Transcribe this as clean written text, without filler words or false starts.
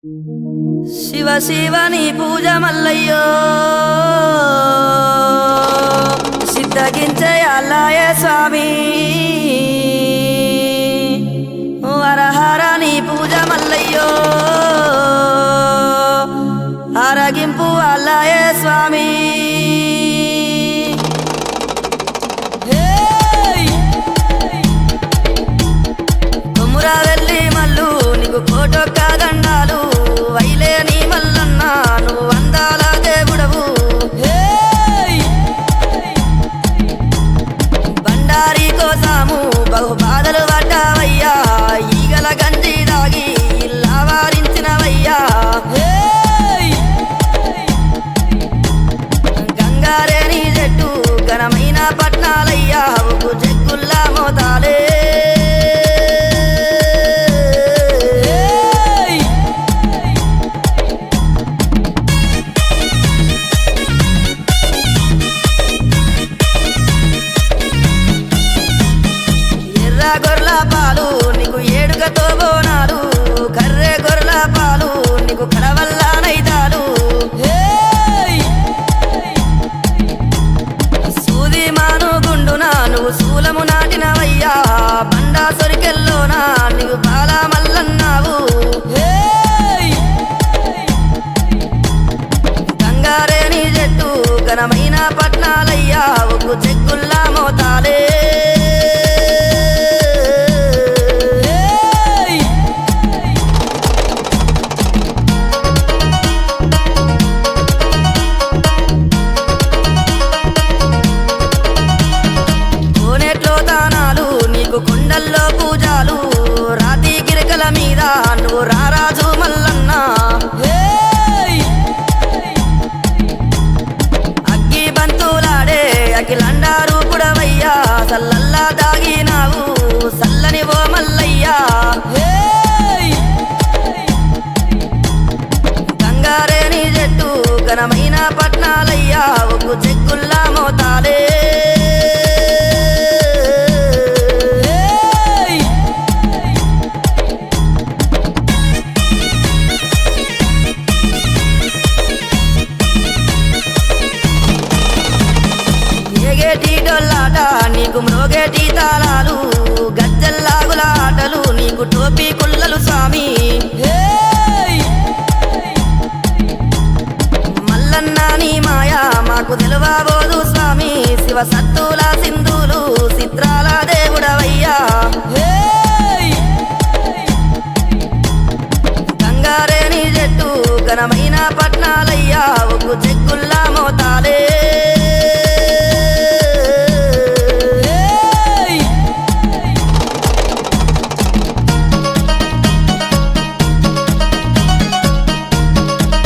శివ శివని పూజ మల్లయ్యో సిద్ధగించే అల్లాయ స్వామి హరహరని పూజ మల్లయ్యో ఆరగింపు అల్లాయ స్వామి కొమురా వెళ్ళి మల్లు నీకు కోటొక్క దండాలు వైలేని మల్లన్న నువ్వు అందాల దేవుడవు బండారి కోసాము బహు బాధలు పడ్డావయ్యా ఈగల గంజి దాగి ఇల్లా వారించినవయ్యా గంగారేని చెట్టు ఘనమైన పట్నాలయ్యా ఉప్పు చెక్కుల్లా మోతాలే గొర్ల పాలు నీకు ఏడుగతో బోనాలు కర్రె గొర్ల పాలు నీకు కడవల్ల నైతాలు సూది మాను గుండునా నువ్వు శూలము నాటినవయ్యా బండా సొరికెల్లోనా నీవు బాల మల్లన్నావు గంగారేని చెట్టు ఘనమైన పట్నాలయ్యా ఉప్పు చెక్కుల్లా మోతాలే కొండల్లో పూజాలు రాతి గిరికల మీద నువ్వు రారాజు మల్లన్న అగ్గి బంతులాడే అఖిలండారు పుడవయ్యా సల్లల్లా దాగినావు సల్లని ఓ మల్లయ్యా గంగారేని చెట్టు ఘనమైన పట్నాలయ్యా ఉప్పు చెక్కుల్లా మోతాలే డొల్లాట నీకు మ్రోగేటి తాళాలు గజ్జల్లాగుల ఆటలు నీకు టోపీ కుల్లలు స్వామి మల్లన్న నీ మాయా మాకు తెలువబోదు స్వామి శివ సత్తుల సింధులు చిత్రాల దేవుడవయ్యా గంగారేని చెట్టు ఘనమైన పట్నాలయ్యా ఉప్పు చెక్కుల్లా మోతాలే